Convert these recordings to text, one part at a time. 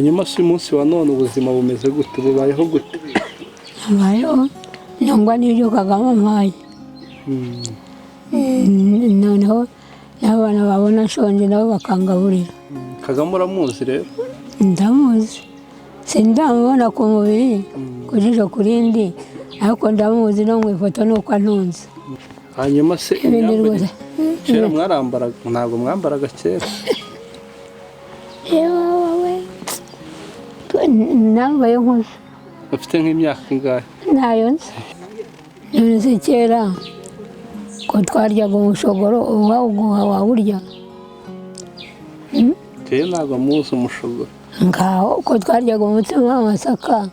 Nyuma si umunsi wa none ubuzima bumeze gute bubayeho gute? Abayeho nangwa n'ibyo Kagame ampaye. Noneho n'abana babona nshonje nabo bakangaburira. Kagame uramuzi rero? Ndamuzi. Sindamubona ku mubiri kujisho kurindi ariko ndamuzi no mu ifoto nuko antunze. Hanyuma se kera mwarambaraga ntabwo mwambaraga kera? Yewe nambaye nkuze. Ufite nk'imyaka ingahe? Nayo nzi. None se kera ko twaryaga umushogoro uwawuguha wawurya. Kera ntabwo muzi umushogoro. Ngaho ko twaryaga umutsima w'amasaka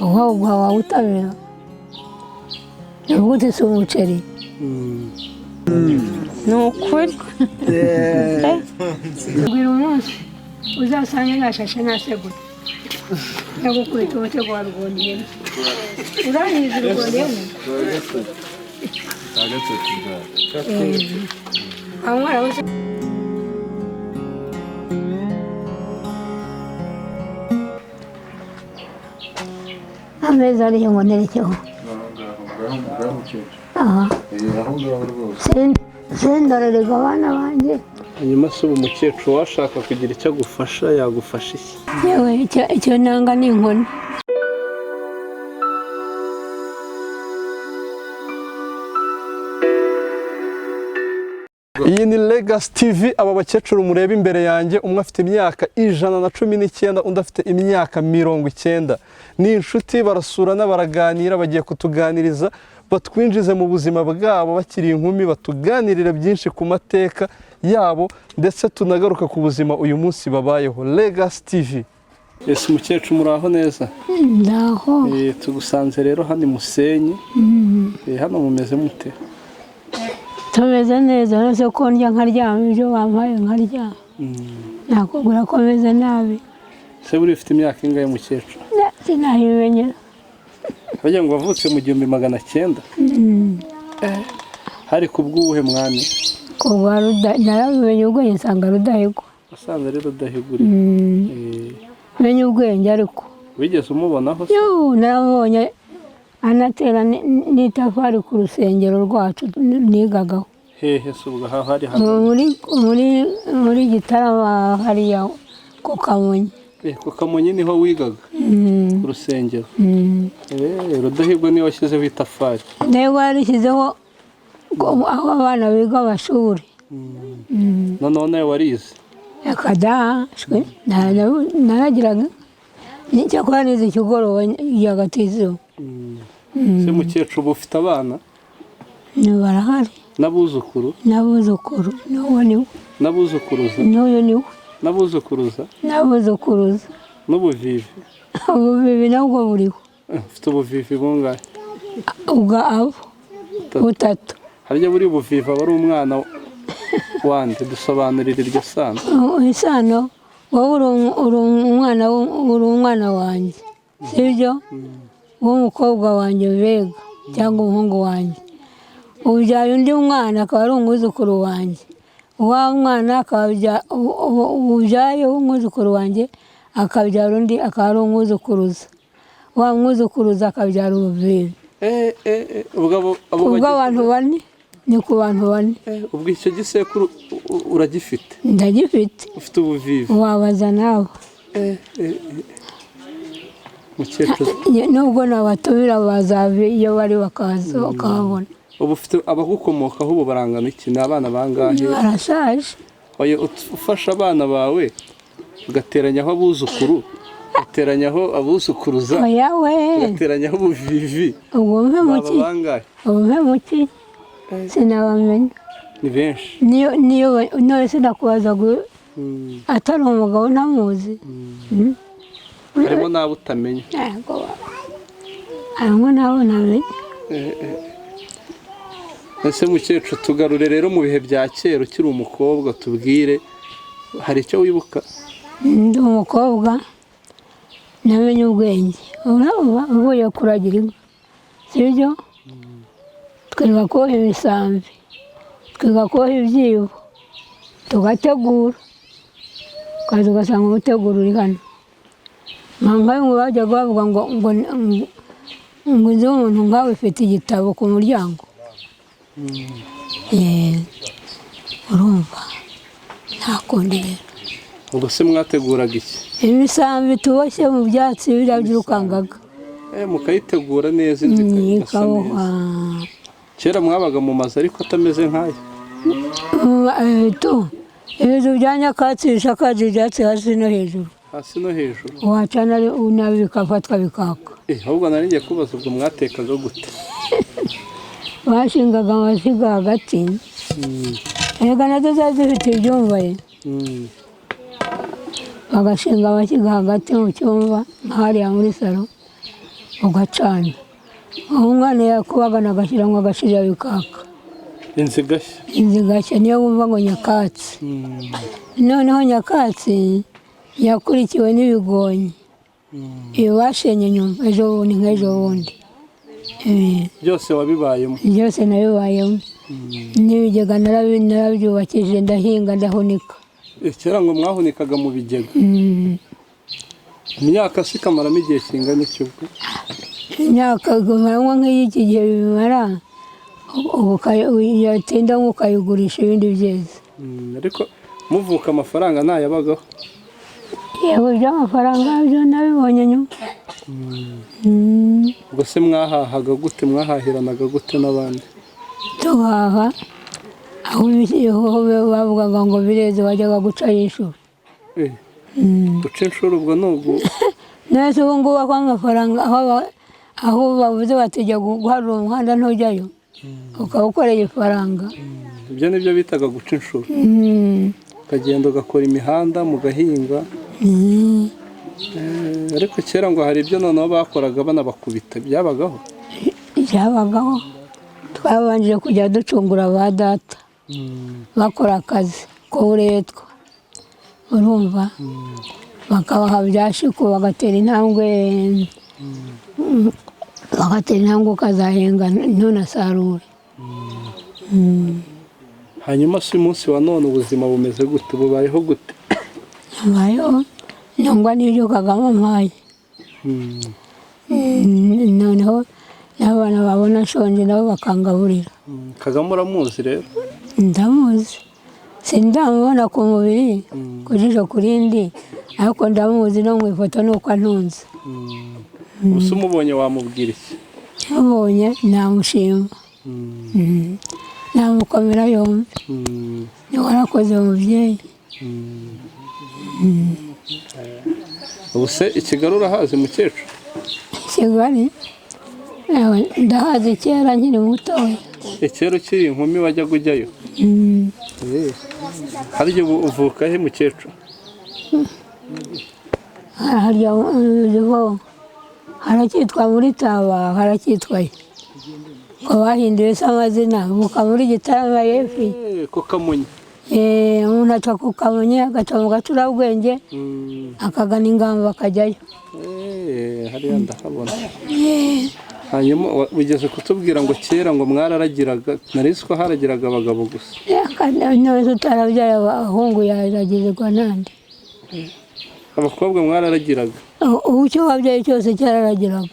uwawuguha wawutabira. Nubwo si umuceri. Ni ukuri. Bwira umunsi uzasange nashashe nasegura. Nagukubita umutego wa rugondiyene. Uranyiza rugondiyene? Ameza ariho ngo nerekeho. Aha. Sindorerega abana banjye. Hanyuma se ubu umukecuru washaka kugira icyo agufasha yagufasha iki? Yewe icyo nanga ni inkoni. Iyi ni Legacy TV, aba bakecuru mureba imbere yanjye, umwe afite imyaka 119 undi afite imyaka 90. Ni inshuti barasurana baraganira, bagiye kutuganiriza batwinjize mu buzima bwabo bakiri inkumi, batuganirira byinshi ku mateka yabo ndetse tunagaruka ku buzima uyu munsi babayeho. Legacy TV. Ese umukecuru muraho neza? Ndaho. Tugusanze rero hano Musenyi. Hano mumeze mute? Tumeze neza, nose ko ndya nkaryama ibyo bampaye nkaryama. Nakubwira ko meze nabi. Se buri ufite imyaka ingahe mukecuru? Sinahimenyera. Bagira ngo wavutse mu 1900? Hari kubw'ubuhe mwami? Kubwa narabimenye ubwenge nsanga Rudahigwa. Asanga rero Rudahigwa. Menye ubwenge ariko. Wigeze umubonaho? Yo, narabonye anatera n'itafari ku rusengero rwacu nigagaho. Hehe se ubwo hari muri Gitarama hariya ku Kamonyi. Ku Kamonyi niho wigaga? Ku rusengero. Rudahigwa niwe washyizeho itafari. Niwe warishyizeho aho abana biga amashuri. Noneho nawe warize? Akadashwe naragiraga n'icyakora nize ikigoroba yagatizo. Se mukecuru ufite abana? Barahari. N'abuzukuru? N'abuzukuru n'uwo niwe. N'abuzukuruza? N'uyu niwe. N'abuzukuruza? N'abuzukuruza. N'ubuvivi? Ubuvivi nabwo buriho. Ufite ubuvivi bungahe? Ubwa abo butatu. Harya buri ubuvivi aba ari umwana wande, dusobanurira iryo sano. Isano wowe uri umwana wanjye, sibyo? W'umukobwa wanjye Bega cyangwa umuhungu wanjye. Ubyaye undi mwana akaba ari umwuzukuru wanjye. Wa mwana ubyaye w'umwuzukuru wanjye akabyara undi akaba ari umwuzukuruza. Wa mwuzukuruza akabyara ubuvivi. Ubwo abantu bane ni ku bantu bane. Ubwo icyo gisekuru uragifite? Ndagifite. Ufite ubuvivi? Wabaza nawe. Mukecuru nubwo nabatumira bazabe iyo bari bakaza bakabona. Ubu ufite abagukomokaho ubu barangana iki? Ni abana bangahe? Barashaje. Oya, ufasha abana bawe ugateranyaho abuzukuru, ugateranyaho abuzukuruza, ugateranyaho ubuvivi. Ubwo mpemuki? Ubwo mpemuki? Sinabamenya. Ni benshi. Niyo sinakubaza atari umugabo ntamuzi. Harimo n'abo utamenya? Harimo n'abo ntamenya. Ese mukecuru tugarure rero mu bihe bya kera ukiri umukobwa, tubwire hari icyo wibuka? Ndi umukobwa namenye ubwenge. Urumva uvuye kuragira inka, sibyo? Twiga koha imisambi, twiga koha ibyibo, tugategura. Ukaza ugasanga umuteguro uri hano. nkawe ngo bajya bavuga ngo nzi umuntu nkawe ufite igitabo ku muryango. Urumva nta kundi rero. Ubwo se mwateguraga iki? Imisambi tuboshye mu byatsi biriya by'urukangaga. Mukayitegura neza inzika. Kera mwabaga mu mazu ariko atameze nk'aya. Ibintu bya nyakatsi bishakaje ibyatsi hasi no hejuru. Hasi no hejuru. Wacana nabi bikafatwa bikaka. Ahubwo nari ngiye kubaza ubwo mwatekaga gute? Bashingaga amashyiga hagati. Erega nazo zari zifite ibyumba ye. Bagashinga amashyiga hagati mu cyumba hariya muri salo ugacana. Umwana yakubagana agashyiramo agashirira bikaka. Inzigashya niyo wumva ngo nyakatsi. Noneho nyakatsi yakurikiwe n'ibigonyi. Bashenye nyuma ejo bundi nk'ejo bundi. Byose wabibayemo? Byose nabibayemo. N'ibigega narabyubakishije ndahinga ndahunika. Kera ngo mwahunikaga mu bigega? Imyaka se ikamaramo igihe kingana iki ubwo? Imyaka ikamaramo nk'iy'iki gihe bimara, yatinda nk'ukayigurisha ibindi byeze. Ariko muvuka amafaranga ntayabagaho? Yewe by'amafaranga byo nabibonye nyuma. Ubwo se mwahahaga gute, mwahahiranaga gute n'abandi? Tuhaha aho bavugaga ngo bireze wajyaga guca inshuro. Guca inshuro ubwo nubwo? Nese ubu ngubu ako amafaranga aho bavuze batijya guharura umuhanda ntujyayo ukaba ukoreye ifaranga. Ibyo nibyo bitaga guca inshuro? Ukagenda ugakora imihanda mugahinga. Ariko kera ngo hari ibyo noneho bakoraga banabakubita, byabagaho? Byabagaho. Twabanjije kujya ducungura ba data bakora akazi k'uburetwa. Urumva bakabaha byashiku bagatera intambwe ukazahenga ntunasarure. Hanyuma se umunsi wa none ubuzima bumeze gute, bubayeho gute? Bubayeho ntungwa n'ibyo Kagame ampaye. Noneho n'abana babona nshonje nabo bakangaburira. Kagame uramuzi rero? Ndamuzi. Sindamubona ku mubiri ku jisho ku rindi, ariko ndamuzi no mu ifoto nuko antunze. Gusa umubonye wamubwira iki? Mubonye namushima, namukomera yombi. Niwe warakoze umubyeyi. Ubu se i Kigali urahazi mukecuru? Kigali ndahazi kera nkiri mutoya. Kera ukiri inkumi wajyaga ujyayo? Harya ubu uvuka he mukecuru? Harya haracyitwa muri Taba, haracyitwaye ko bahinduye se amazina, uvuka muri Gitarama y'Epfo. Ku Kamonyi? Umuntu aca ku Kamonyi agaca mu Gacurabwenge akagana Ingamba akajyayo. Hariya ndahabona. Hanyuma ugeze kutubwira ngo kera ngo mwararagiraga, narizi ko haragiraga abagabo gusa. None utarabyaye abahungu yaragirwa nande? Abakobwa mwararagiraga? Ubu icyo wabyaye cyose cyararagiraga.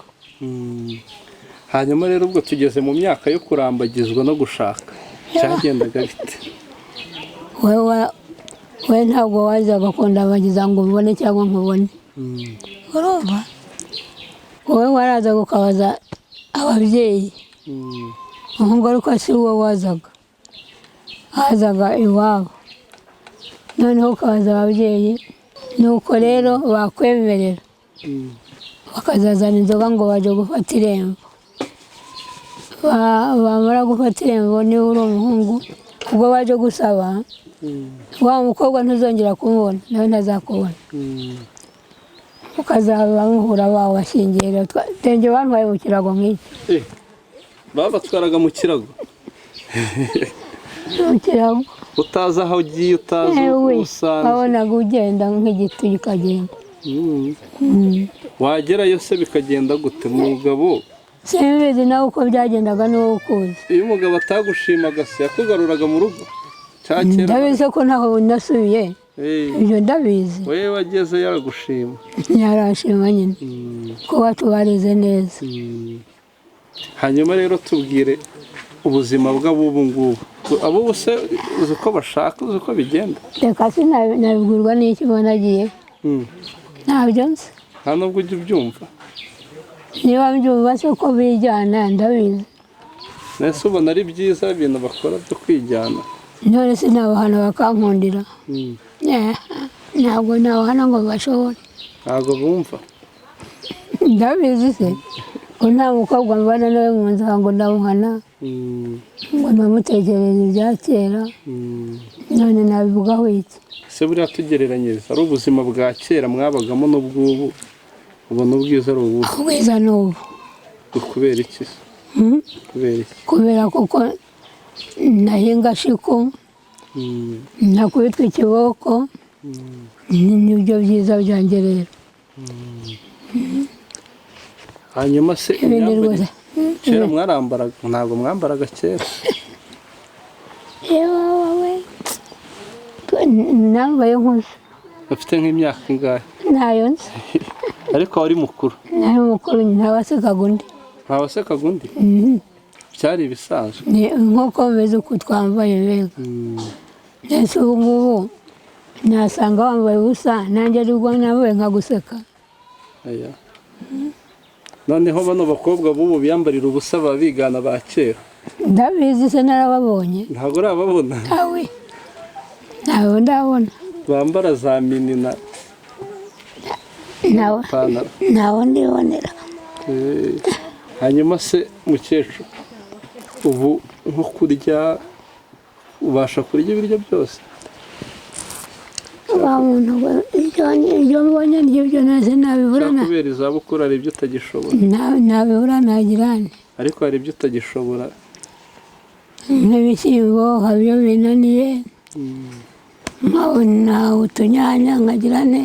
Hanyuma rero ubwo tugeze mu myaka yo kurambagizwa no gushaka, cyagendaga bite? We ntabwo wazaga kundambagiza ngo ubone cyangwa nkubone. Urumva wowe warazaga ukabaza ababyeyi. Umuhungu ariko si wowe wazaga, hazaga iwabo, noneho ukabaza ababyeyi. Nuko rero bakwemerera bakazazana inzoga ngo baje gufata irembo. Bamara gufata irembo niba uri umuhungu, ubwo baje gusaba wa mukobwa ntuzongera kumubona, nawe ntazakubona. Ukazaba muhura bawe bashyingira. Tenge bantwaye mu kirago nk'iki. Babatwaraga mu kirago? Mu kirago. Utazi aho ugiye, utazi usanze? Wabonaga ugenda nk'igiti ukagenda. Wagerayo se bikagenda gute mugabo? Simbizi nawe uko byagendaga niwo ukuzi. Iyo umugabo atagushimaga se yakugaruraga mu rugo? Ndabizi ko ntaho nasubiye. Ibyo ndabizi. Wewe wageze yagushima? yarashima nyine ko batubarize neza. hanyuma rero tubwire ubuzima bw'abubu ngubu abubu se uzi uko bashaka uzi uko bigenda Reka sinabibwirwa n'iki mbona agiye ntabyo nzi nta nubwo ujya ubyumva niba mbyumva se ko bijyana ndabizi nese ubona ari byiza ibintu bakora byo kwijyana none se nabahana bakankundira ntabwo nabahana ngo bashobore ntabwo bumva ndabizi se ko nta mukobwa mbana nawe mu nzira ngo ndamuhana ngo namutekereze ibya kera none nabivugaho iki se buriya tugereranyiriza ari ubuzima bwa kera mwabagamo n'ubw'ubu ubona ubwiza ari ubu ubwiza ni ubu kubera iki kubera iki kubera kuko nahinga shiku nakubitwa ikiboko nibyo byiza byanjye rero hanyuma se imyambarire kera mwarambaraga ntabwo mwambaraga kera yewe wowe nambaye nkuze ufite nk'imyaka ingahe ntayo nzi ariko wari mukuru nari mukuru ntawasekaga undi ntawasekaga undi byari ibisanzwe nk'uko bimeze uko twambaye mbega ndetse ubu ngubu nasanga wambaye ubusa nanjye aribwo nambaye nkaguseka noneho bano bakobwa b'ubu biyambarira ubusa baba bigana ba kera ndabizi se narababonye ntabwo urababona ntawe ndabona bambara za mini na ipantaro ntawe ndibonera hanyuma se mukecuru ubu nko kurya ubasha kurya ibiryo byose wa muntu ibyo mbonye n'ibyo nase nabibura kubera izabukuru hari ibyo utagishobora nabibura nagirane ariko hari ibyo utagishobora nk'ibishyimbo habyo binaniye nkabona utunyanya nkagirane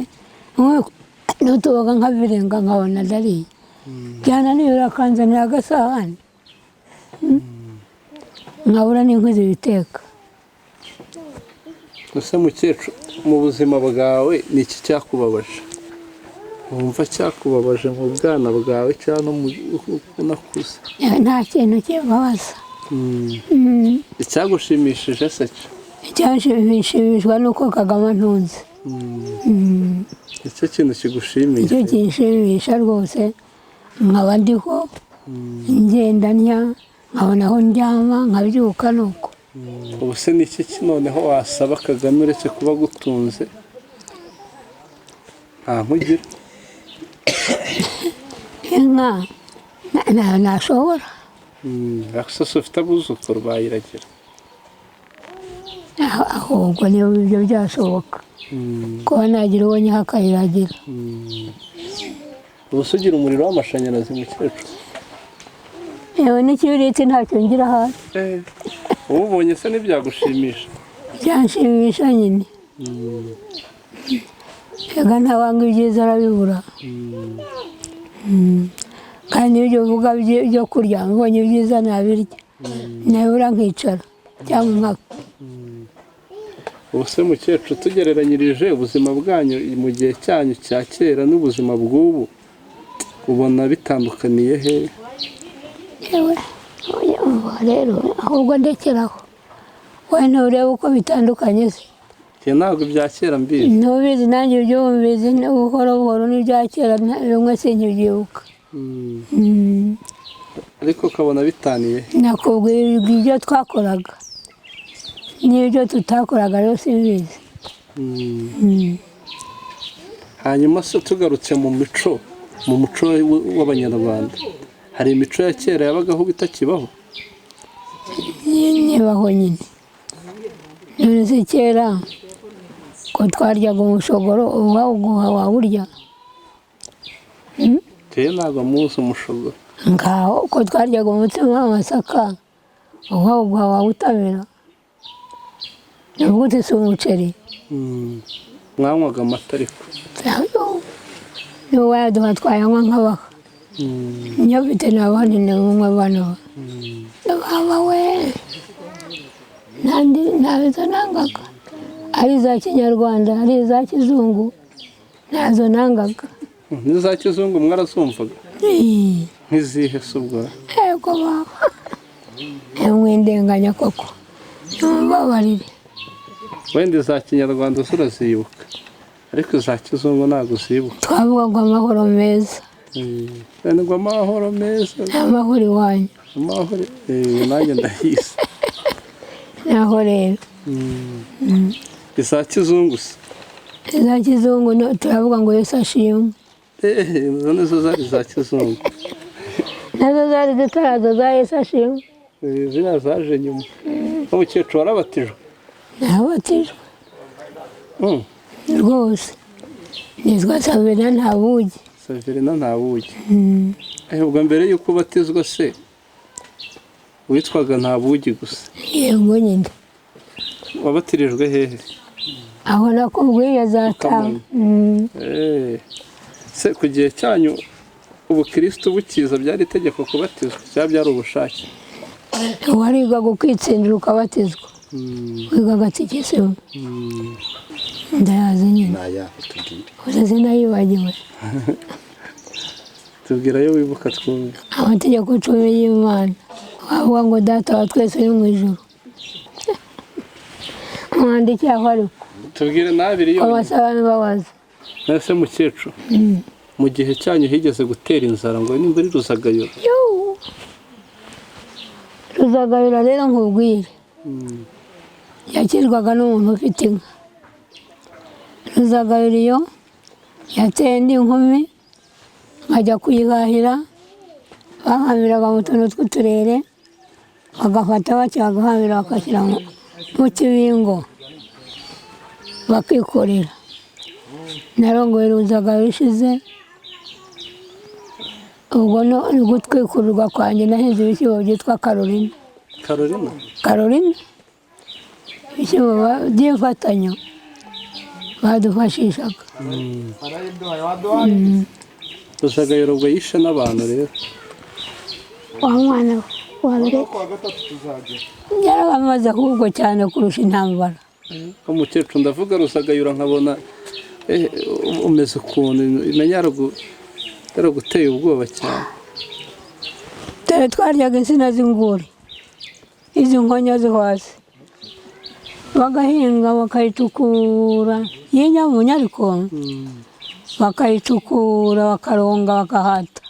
n'utuboga nkabirenga nkabona ndariye byananiye urakanzanira agasahani nkabura n'inkwi zibiteka ese mukecuru mu buzima bwawe ni iki cyakubabaje wumva cyakubabaje mu bwana bwawe cyangwa no mu unakuze nta kintu kibabaza icyagushimishije se cyo icyashimishijwe nuko Kagame antunze icyo kintu kigushimisha icyo kinshimisha rwose nkaba ndiho ngenda ndya nkabona aho ndyama nkabyuka nuko ubu se ni iki noneho wasaba Kagame uretse kuba agutunze nta nkugira inka ntashobora akasose ufite abuzukuru bayiragira ahubwo niba ibyo byashoboka kuba nagira uwo nyiha akayiragira ubu se ugira umuriro w'amashanyarazi mukecuru yewe n'ikibiriti ntacyo ngira hasi ubonye se ntibyagushimisha byanshimisha nyine reka ntawanga ibyiza arabibura kandi ibyo uvuga byo kurya mbonye ibyiza nabirya nabura nkicara cyangwa nkapfa ubu se mukecuru tugereranyirije ubuzima bwanyu mu gihe cyanyu cya kera n'ubuzima bw'ubu ubona bitandukaniye he yewe rero ahubwo ndekeraho wowe nturebe uko bitandukanye se ntabwo ibya kera mbizi ntubizi nanjye ibyo wumbizi buhoro buhoro n'ibya kera bimwe sinkibyibuka ariko ukabona bitaniye nakubwira ibyo twakoraga n'ibyo tutakoraga rero simbizi hanyuma se tugarutse mu muco w'abanyarwanda hari imico ya kera yabagaho itakibaho ntibaho nyine none se kera ko twaryaga umushogoro uwawuguha wawurya rero ntabwo muzi umushogoro ngaho ko twaryaga umutsima w'amasaka uwawuguha wawutabira nubwo si umuceri mwanywaga amata ariko niba wayaduha twayanywa nk'abaha niyo mfite n'abandi n'umwe bano baba we ntazo nangaga ari iza kinyarwanda ari iza kizungu ntazo nangaga n'iza kizungu mwarazumvaga Eh, nk'izihe se ubwo yego baba mwindenganya koko ntumbabarire wenda iza kinyarwanda urazibuka ariko iza kizungu ntabwo uzibuka twavuga ngo amahoro meza wenda ngo amahoro meza amahoro iwanyu amahoro nanjye ndahizi naho rero iza kizungu se iza kizungu turavuga ngo Yesu ashimwe izo nizo zari iza kizungu nazo zari zitaraza za Yesu ashimwe ziriya zaje nyuma umukecuru warabatijwe nabatijwe rwose nitwa Saverina Ntabugi Saverina Ntabugi ubwo mbere y'uko ubatizwa se witwaga Ntabugi gusa yego nyine wabatirijwe hehe aho nakubwiye zataha se ku gihe cyanyu ubukristo bukiza byari itegeko kubatizwa cyangwa byari ubushake warigaga ukitsindira ukabatizwa wigaga tikisimu ndayazi nyine uzaze nayibagiwe tubwira yo wibuka twumve amategeko 10 y'Imana wavuga ngo data wa twese uri mu ijuru mwandiki aho ariko tubwire n'abiri yo abasaba n'ababaza nase mukecuru mu gihe cyanyu higeze gutera inzara ngo nimba ari Ruzagayura Ruzagayura rero nkubwire yakirwaga n'umuntu ufite inka Ruzagayura iyo yateye indi nkumi nkajya kuyihahira bahamiraga mu tuntu tw'uturere bagafata bagahambira bakashyira mu kibingo bakikorera narongoye Ruzagayura ishize ubwo no gutwikurirwa kwanjye nahinze ibishyimbo byitwa Carolina ibishyimbo by'imfatanyo badufashishaga Ruzagayura ubwo yishe n'abantu rero wa mwana wa mbere yarabamaze ahubwo cyane kurusha intambara umukecuru ndavuga Ruzagayura nkabona umeze ukuntu imenya yaraguteye ubwoba cyane dore twaryaga insina z'inguri izi nkonya zo hasi bagahinga bakayitukura y'inyamunyu ariko bakayitukura bakaronga bakahata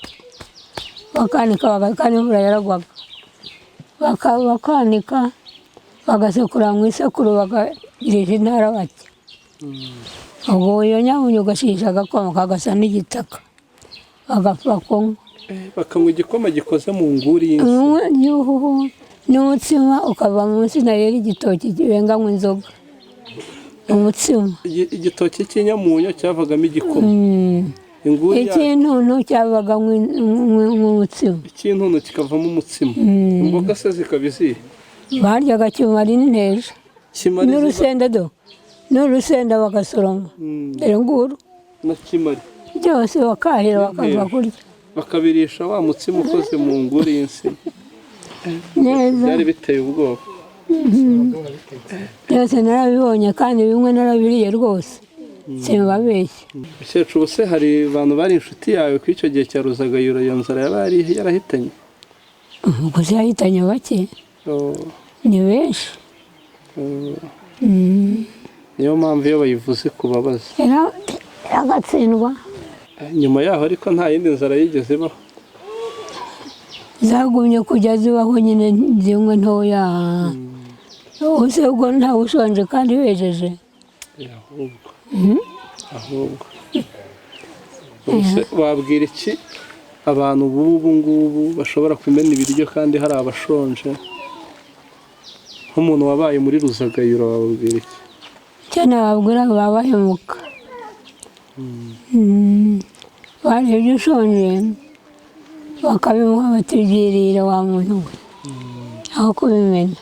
bakanika kandi imvura yaragwaga bakanika bagasekura mu isekuru bakagirisha intara bake ubwo iyo nyamunyu ugashisha agakoma kagasa n'igitaka bagapfa kunywa bakanywa igikoma gikoze mu nguri n'umutsima ukava munsi na rero igitoki kibengamo inzoga umutsima igitoki cy'inyamunyu cyavagamo igikoma ikintuntu cyavagamo umutsima ikintuntu kikavamo umutsima imboga se zikaba izihe baryaga kimari n'inteja n'urusenda bagasoroma dore nguru na kimari byose bakahira bakaza kurya bakabirisha wa mutsima ukoze mu nguri y'insina neza byari biteye ubwoba byose narabibonye kandi bimwe narabiriye rwose simbabeshye mukecuru se hari abantu bari inshuti yawe ku icyo gihe cya Ruzagayura iyo nzara yaba yarahitanye ubwo yahitanye bake ni benshi niyo mpamvu iyo bayivuze kubabaza yaragatsindwa nyuma yaho ariko nta yindi nzara yigeze ibaho zagumye kujya zibaho nyine zimwe ntoya ubuse ubwo ntawe ushonje kandi wejeje ahubwo wabwira iki abantu b'ubu ngubu bashobora kumena ibiryo kandi hari abashonje nk'umuntu wabaye muri Ruzagayura wababwira iki icyo nababwira baba bahemuka barebye ushonje bakabimuha batubyirira wa muntu we aho kubimena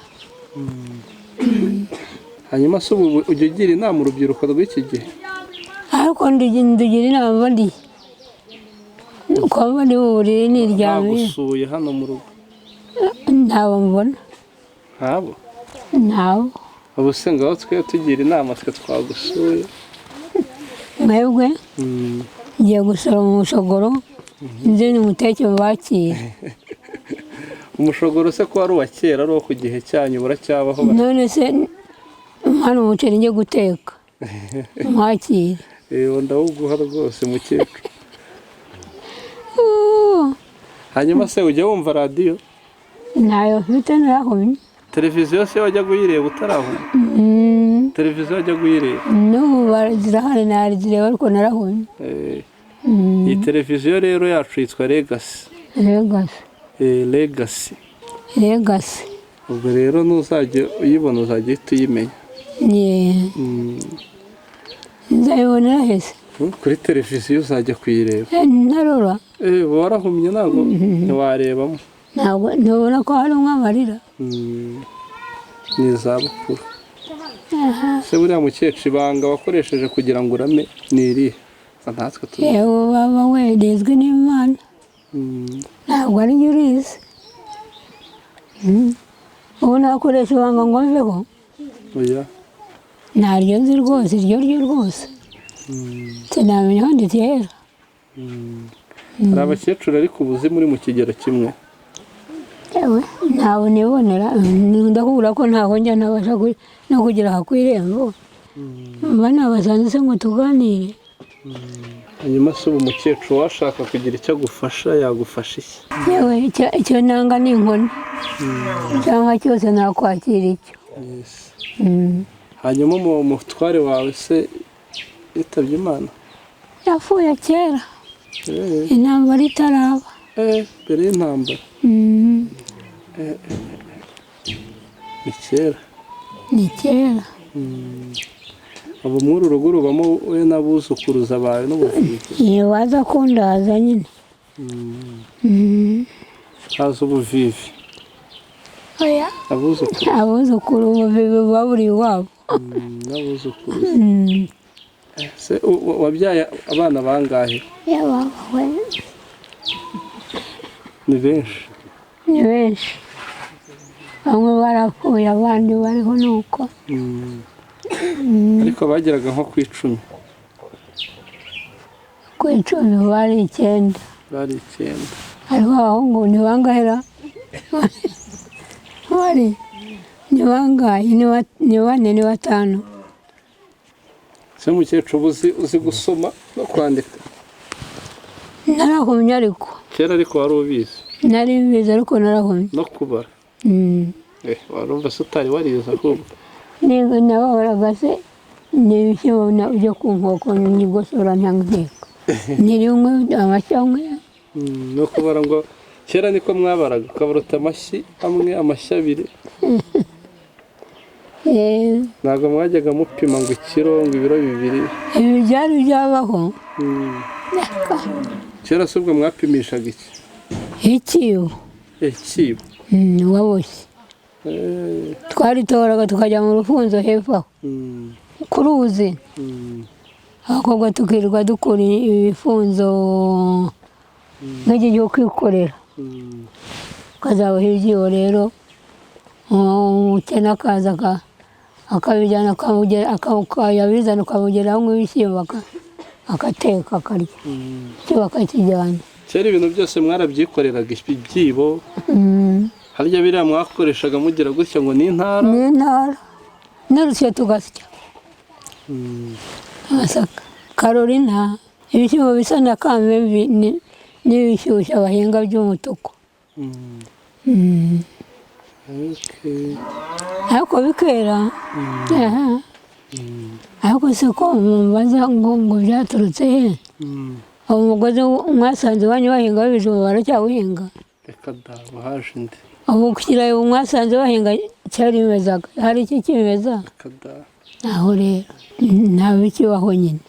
hanyuma se ubu ujya ugira inama urubyiruko rw'iki gihe ariko ndugira inama ndi kuba ndi mu buriri niryamiye bagusuye hano mu rugo ntabo mbona ntabo ubu se ngaho twe tugira inama twe twagusuye mwebwe ngiye gusoroma umushogoro nze nimuteke mubakire. umushogoro se ko wari uwa kera ari uwo ku gihe cyanyu buracyabaho? None se hano umuceri njye guteka mwakire. ndawuguha rwose mukecuru. hanyuma se ujya wumva radiyo? ntayo mfite narahumye. televiziyo se wajya kuyireba utarahumye? televiziyo wajya kuyireba? n'ubu zirahari nazireba ariko narahumye. iyi televiziyo rero yacu yitwa Legacy. Legacy. ubwo rero ntuzajya uyibona uzajya uhita uyimenya. nzayibonera hese? kuri televiziyo uzajya kuyireba. ntarora? warahumye ntabwo ntiwarebamo? ntabwo ntubona ko harimo amarira? ni izabukuru. se buriya mukecuru ibanga wakoresheje kugira ngo urame ni irihe? natwe yewe baba we rizwi n'Imana, ntabwo ari njye urizi. ubu nakoresha ibanga ngo mveho? oya, ntaryo nzi rwose, iryo ryo rwose sinamenya aho nditera. hari abakecuru ariko ubuzi muri mu kigero kimwe. yewe ntawe nibonera, ndakubwira ko ntaho njya ntabasha no kugera aha ku irembo, mba nabasanze se ngo tuganire. hanyuma se ubu umukecuru washaka kugira icyo agufasha yagufasha iki? yewe icyo nanga ni inkoni, cyangwa cyose nakwakira icyo. hanyuma umutware wawe se yitabye Imana? yapfuye kera, intambara itaraba. mbere y'intambara? ni kera. ubu muri uru rugo rubamo we n'abuzukuruza bawe n'ubuvivi? waza kundaza nyine. haza ubuvivi? oya, abuzukuru. ubuvivi buba buri iwabo. n'abuzukuruza. se wabyaye abana bangahe? yabawe ni benshi? ni benshi, bamwe barapfuye abandi bariho nuko. ariko bageraga nko ku 10? ku 10 bari 9. bari 9. ariko abahungu ni bangahera? bari ni bangahe? ni 4 ni 5. se mukecuru uzi gusoma no kwandika? narahumye ariko. kera ariko wari ubizi? nari mbizi ariko narahumye. no kubara? warumva se utari warize ahubwo? nabahoraga se n'ibishyimbo byo ku nkoko nyigosora ntangiteka ni rimwe amashyi amwe. no kubara ngo kera niko mwabaraga ukabaruta amashyi amwe amashyi 2? ntabwo mwajyaga mupima ngo ikiro ngo ibiro 2? ibi byari byabaho. kera se ubwo mwapimishaga iki? ikibo. ikibo? waboshye. twaritoraga tukajya mu rufunzo hepfo aho ku ruzi, abakobwa tukirirwa dukura ibifunzo nk'iki cyo kwikorera. ukazabaho ibyibo rero, umukene akaza akabijyana akabizana ukamugeraho nk'ibishyimbo agateka akarya, icyo bakakijyana. kera ibintu byose mwarabyikoreraga ibyibo? harya biriya mwakoreshaga mugira gutya ngo ni intara? ni intara n'urusyo tugasya. amasaka Carolina, ibishyimbo bisa na kamembe n'ibishyushya bahinga by'umutuku. ariko bikera. ariko se ko mumbaza ngo byaturutse he? abo umugozi mwasanze iwanyu bahinga ibijumba baracyawuhinga? reka da, haje indi. ubu kugira ngo mwasanze bahinga cyari bimezaga, hari iki kimeza? reka da. aho rero nta bikibaho nyine.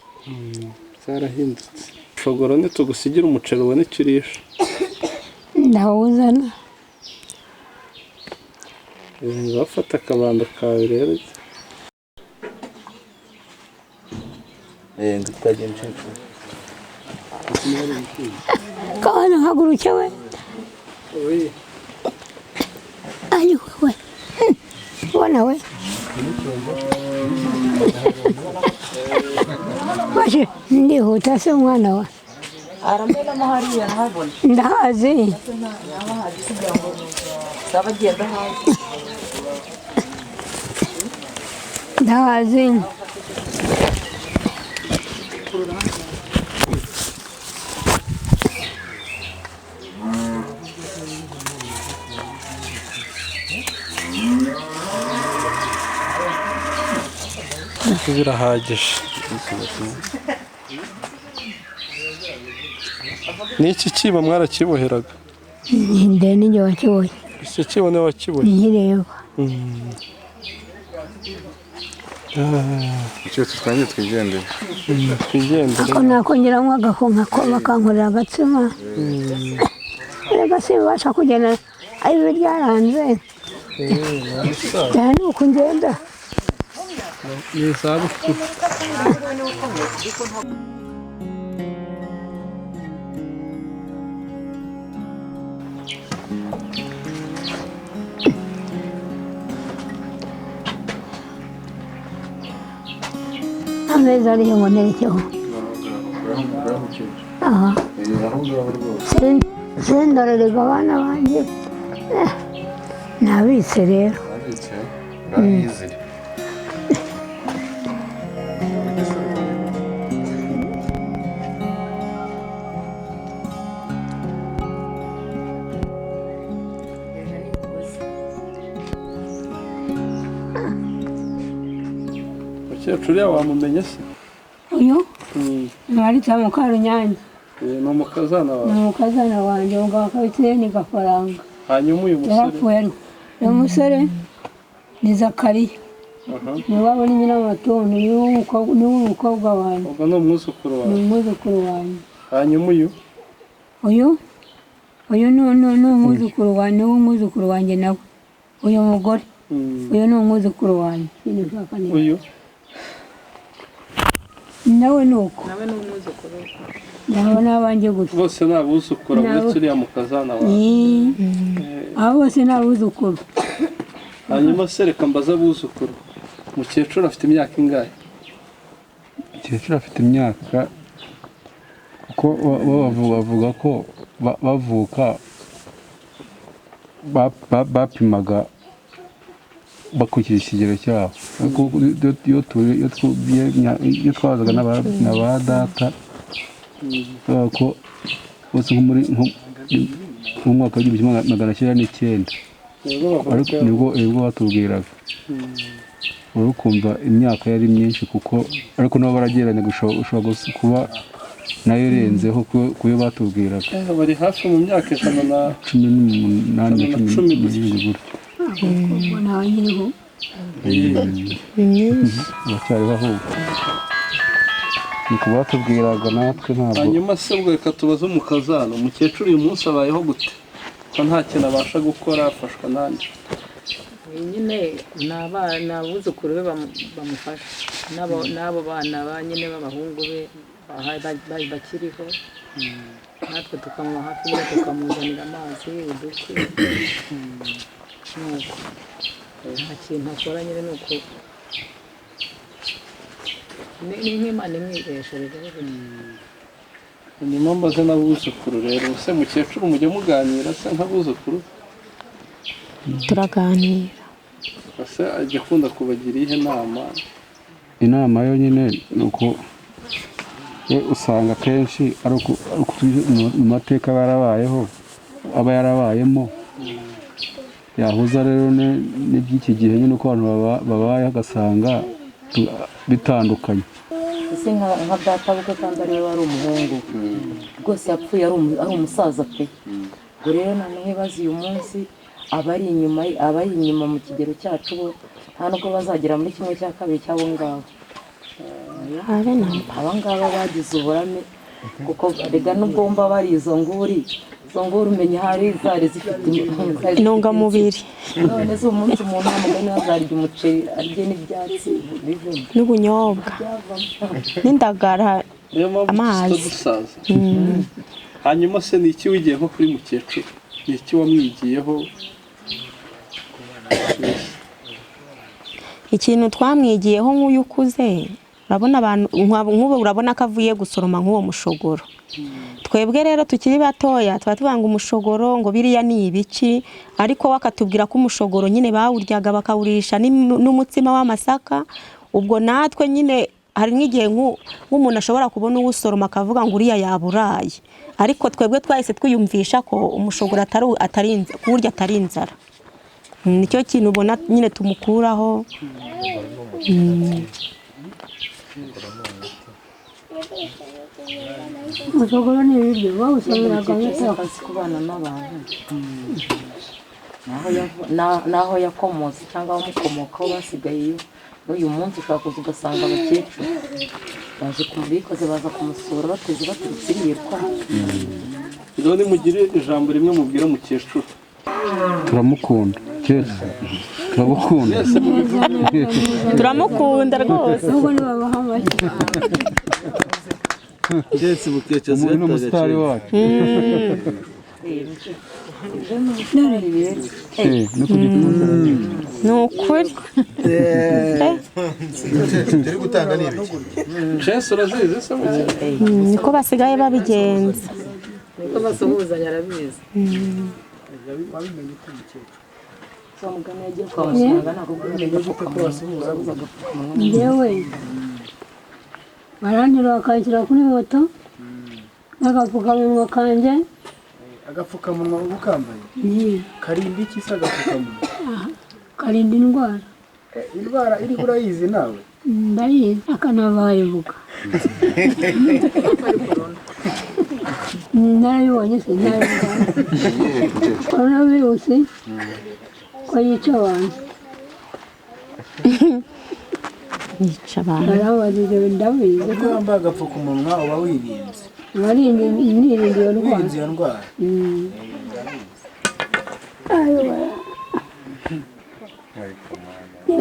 zarahindutse. shogoro ntitugusigira umuceri ubone icyo urisha? ndawuzana. bafata akabando kawe rero. kabana haguruke we. ariko we ubona we baje ndihuta se umwana wa aramena hariya nahabona ndahazi nabahazi kugira ngo zabagenda hanze ndahazi birahagije n'iki kiba mwarakiboheraga ndende ninjye wakiboye icyo kiba niwe wakiboye nkireba icyo tutwangiye twigendere ako nakongeramo agakonka ko bakankorera agatsima rega simbasha kugenda ari ibi ryaranze cyane ni uku ngenda ni izabukuru ameza ariho ngo nerekeho aha sindorerega abana banjye nabitse rero umukecuru yawe wamumenye se uyu mwaritse Mukarunyange ni umukazana wawe ni umukazana wanjye ngo akabitse ni gafaranga hanyuma uyu musore yarapfuye ariko uyu musore ni Zakariya ni wabo ni nyina w'amatungo ni umukobwa wanjye ubwo ni umwuzukuru wawe ni umwuzukuru wanjye hanyuma uyu ni umwuzukuru wanjye ni umwuzukuru wanjye nawe uyu mugore uyu ni umwuzukuru wanjye uyu nawe ni uko nawe ni umwuzukuru nawe n'abanjye gusa bose ni abuzukuru uretse uriya mukazana wawe abo bose ni abuzukuru hanyuma se reka mbaze abuzukuru umukecuru afite imyaka ingahe umukecuru afite imyaka kuko bavuga ko bavuka bapimaga bakurikije ikigero cyabo iyo twazaga na ba data ko bose nko mu mwaka w'igihumbi kimwe magana cyenda n'icyenda nibwo batubwiraga uri kumva imyaka yari myinshi kuko ariko nabo baragereranya ushobora kuba nayo irenzeho ku yo batubwiraga bari hafi mu myaka ijana na 18 cumi gutyo nawe nyiriho bacyariho ahubwo ni ku batubwiraga natwe ntabwo hanyuma se ubwo reka tubaze umukazana umukecuru uyu munsi abayeho gute ko nta kintu abasha gukora afashwa nande nyine ni abuzukuru be bamufasha n'abo bana ba nyine b'abahungu be bakiriho natwe tukamuba hafi nyine tukamuzanira amazi udukwi nuko nta kintu akora nyine ni uko ni nk'Imana imwibeshereje hanyuma mbaze n'abuzukuru rero se mukecuru mujya muganira se nk'abuzukuru turaganira ese ajya akunda kubagira ihe inama yo nyine ni uko usanga akenshi ari mu mateka aba yarabayemo yahuza rero n'iby'iki gihe nyine uko abantu babaye agasanga bitandukanye ese nka data bukwe kandi ariwe wari umuhungu rwose yapfuye ari umusaza pe ubwo rero noneho ibaze uyu munsi abari inyuma mu kigero cyacu bo nta nubwo bazagera muri 1/2 cy'abo ngabo aba ngaba bagize uburame kuko rega nubwo mba bari izo nguri umenya hari zari zifite intungamubiri none zo umunsi umuntu amugani azarya umuceri arye n'ibyatsi bivemo n'ubunyobwa n'indagara amazi hanyuma se ni iki wigiye nko kuri mukecuru ni iki wamwigiyeho ikintu twamwigiyeho nk'uyu ukuze urabona abantu nk'ubu urabona ko avuye gusoroma nk'uwo mushogoro twebwe rero tukiri batoya tuba tuvuga ngo umushogoro ngo biriya ni ibiki ariko wakatubwira ko umushogoro nyine bawuryaga bakawurisha n'umutsima w'amasaka ubwo natwe nyine hari nk'igihe nk'umuntu ashobora kubona uwusoroma akavuga ngo uriya yaburaye ariko twebwe twahise twiyumvisha ko umushogoro kuwurya atari inzara nicyo kintu ubona nyine tumukuraho umushogoro ni ibiryo bawusomeraga akazi kubana n'abantu naho yakomotse cyangwa abamukomokaho basigayeyo n'uyu munsi ushobora kuza ugasanga abakecuru baje kumubikoze baza kumusura bateze baturutse iriye ko none mugire ijambo rimwe mubwira mukecuru turamukunda cyese turamukunda turamukunda rwose ahubwo nibabaha amashyi cyese mukecuru umuntu n'umusitari wacu no kugikunda ni ukuri turi gutanga ni ibiki Chance urazizi se mukecuru niko basigaye babigenza niko basuhuzanya arabizi mugana yagiye kwa muganga ntabwo kumenya ko basuhuza agapfukamunwa njyewe barangira bakanshyira kuri moto n'agapfukamunwa kanjye agapfukamunwa uba ukambaye karinda iki se agapfukamunwa karinda indwara indwara iri urayizi nawe ndayizi akanabayivuga narabibonye se narabibonye korona virusi ko yica abantu yica abantu barabajije ndabizi ko wambaye agapfukamunwa uba wirinze nirinda iyo ndwara wirinze iyo ndwara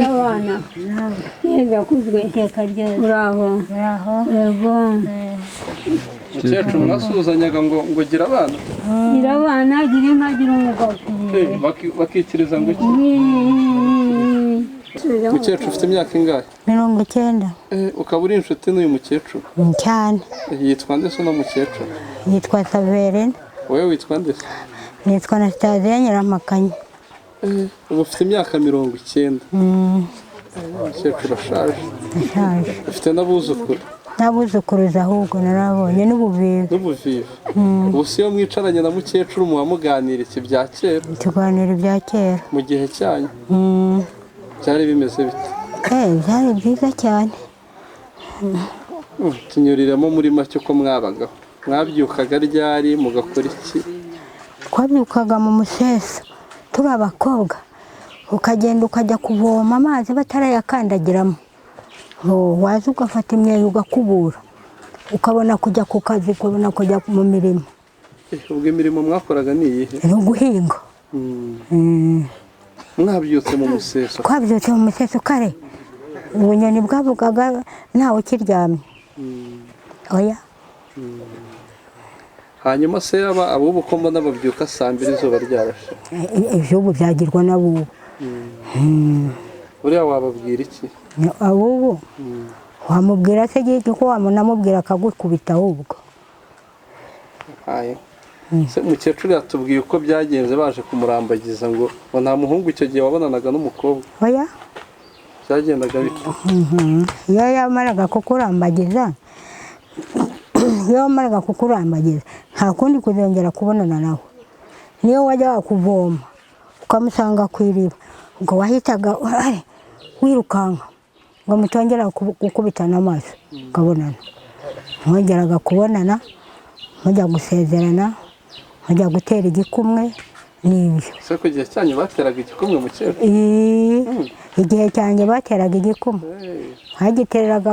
abana neza kuzwe iteka ryose uraho yego mukecuru mwasuhuzanyaga ngo gira abana gira abana gira inka gira umugabo bakikiriza ngo iki mukecuru ufite imyaka ingahe 90 ukaba uri inshuti n'uyu mukecuru cyane yitwa nde se uno mukecuru yitwa Saverine wowe witwa nde se nitwa Anastasia Nyiramakanya ubu ufite imyaka 90 mukecuru ashaje ufite n'abuzukuru n'abuzukuruza ahubwo narabonye n'ubuvivi ubu si yo mwicaranye na mukecuru muba muganira iki bya kera tuganira ibya kera mu gihe cyanyu byari bimeze bite byari byiza cyane tunyuriramo muri make uko mwabagaho mwabyukaga ryari mugakora iki twabyukaga mu museso turi abakobwa ukagenda ukajya kuvoma amazi batarayakandagiramo waza ugafata imyeyo ugakubura ukabona kujya ku kazi ukabona kujya mu mirimo ubwo imirimo mwakoraga ni iyihe ni uguhinga mwabyutse mu museso twabyutse mu museso kare ubunyoni bwavugaga ntawe ukiryamye oya hanyuma se yaba abubu ko mbona babyuka saa 2 izuba ryarashe ibyubu byagirwa n'abubu uriya wababwira iki abubu wamubwira se ko wamunamubwira akagukubita ahubwo se umukecuru yatubwiye uko byagenze baje kumurambagiza ngo nta muhungu icyo gihe wabonanaga n'umukobwa oya byagendaga bite iyo yamaraga kukurambagiza nta kundi kuzongera kubonana nawe niyo wajya kuvoma ukamusanga ku iriba ngo wahitaga wirukanka ngo mutongera gukubitana amaso ukabonana mwongeraga kubonana mujya gusezerana mujya gutera igikumwe n'ibyo se ku gihe cyanyu bateraga igikumwe mukecuru igihe cyanjye bateraga igikumwe bagitereraga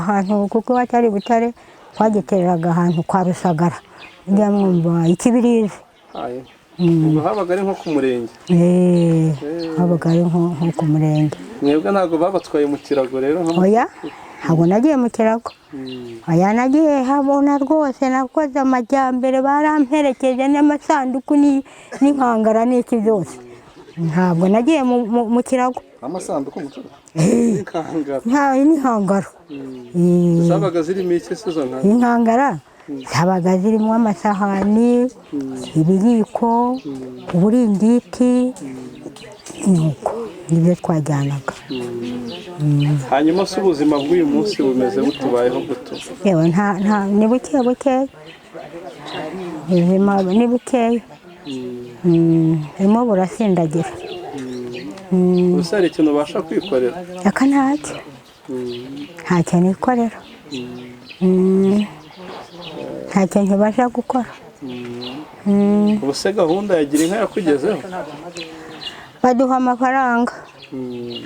ahantu kuko batari butare bagitereraga ahantu kwa Rusagara njya mwumva ikibirizi ubwo habaga ari nko ku murenge habaga ari nko ku murenge mwebwe ntabwo babatwaye mu kirago rero oya ntabwo nagiye mu kirago oya nagiye habona rwose nakoze amajyambere baramperekeje n'amasanduku n'inkangara n'iki byose ntabwo nagiye mu kirago amasanduku n'inkangara zabaga zirimo iki se izo nkangara inkangara zabaga zirimo amasahani, ibiyiko, uburingiti, nuko nibyo twajyanaga. hanyuma se ubuzima bw'uyu munsi bumeze butubayeho guto? Yewe ni buke buke, ubuzima ni bukeya, burimo burasindagira. Ubuse hari ikintu ubasha kwikorera? Aka ntacyo nikorera, ntacyo nkibasha gukora. Ubuse gahunda ya gira inka yakugezeho? Baduha amafaranga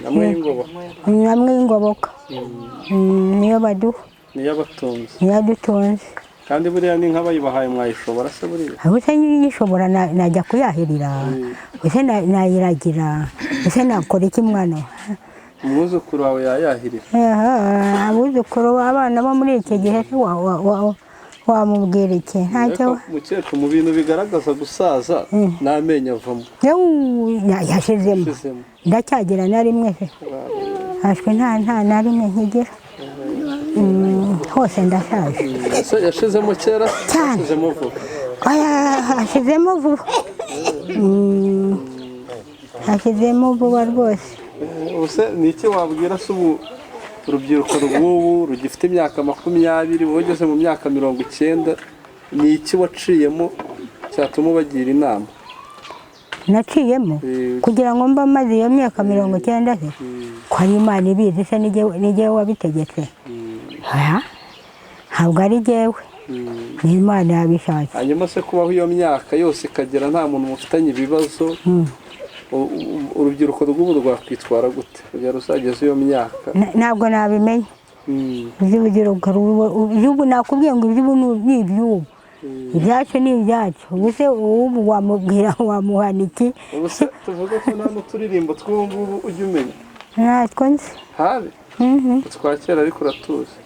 amwe y'ingoboka? amwe y'ingoboka, niyo baduha, niyo abatunze? niyo adutunze. kandi buriya n'inka bayibahaye mwayishobora se buriya? ubuse nyishobora najya kuyahirira, ubuse nayiragira, ubuse nakora iki mwana we? umwuzukuru wawe yayahirira? abuzukuru b'abana bo muri iki gihe wamubwira iki? Ntacyo. Mukecuru, mu bintu bigaragaza gusaza n'amenyo avamo yashizemo, ndacyagira na rimwe se, hashwe nta na rimwe nkigira, hose ndashaje. yashizemo kera cyane, yashizemo vuba? hashizemo vuba, hashizemo vuba rwose. ubuse ni iki wabwira se ubu urubyiruko rw'ubu rugifite imyaka 20, wowe ugeze mu myaka 90, ni iki waciyemo cyatuma ubagira inama? Naciyemo kugira ngo mba maze iyo myaka 90 se, ko ari Imana ibizi se, ni jyewe wabitegetse? Ntabwo ari jyewe, ni Imana yabishatse. hanyuma se kubaho iyo myaka yose ikagera nta muntu mufitanye ibibazo, urubyiruko rw'ubu rwakwitwara gute kugira rusageze iyo myaka? Ntabwo nabimenya, iby'ubu nakubwiye ngo iby'ubu ni iby'ubu, ibyacu ni ibyacu. ubuse ubu wamubwira wamuhana iki? ubuse tuvuge ko nta n'uturirimbo tw'ubu ngubu ujya umenya? Natwo nzi, hari utwa kera ariko uratuzi?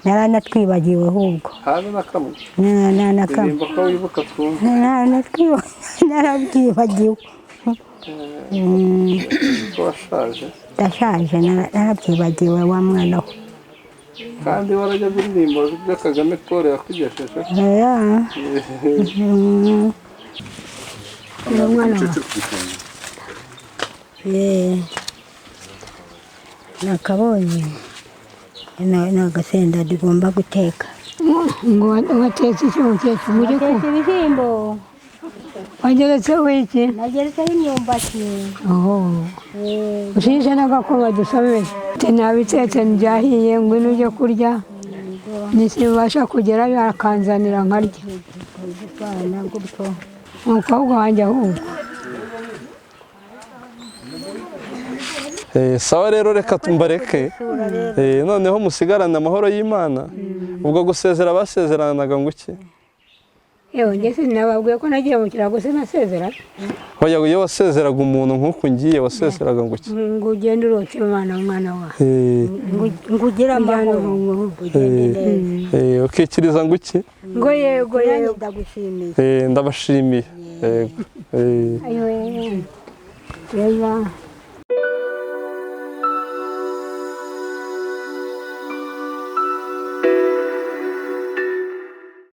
naranatwibagiwe ahubwo, hari na kamwe? nakamwe ririmba ko wibuka twumva. narabyibagiwe. ko washaje? Ndashaje, narabyibagiwe wa mwana we. kandi warajya indirimbo bya Kagame Paul yakugesheje? nakabonye ni agasenda tugomba guteka. ngo watetse iki mukecuru? Natetse ibishyimbo, wageretseho iki? nageretseho imyumbati. ushishe n'agakoma dusomeye. nabitetse byahiye, ngwino ujye kurya, nisibasha kugerayo akanzanira nkarya. umukobwa wanjye ahubwo. sawa rero, reka tumbareke, noneho musigarane amahoro y'Imana. ubwo gusezera basezeranaga ngo iki? yewe njye sinababwiye ko nagiye mu kirago sinasezera. hoya, iyo wasezeraga umuntu nk'uku ngiye wasezeraga ngo iki? ngo ugende urota umwana wawe, ngo ugire amahoro, ukikiriza ngo iki? ngo yego ndagushimiye. ndabashimiye. ayo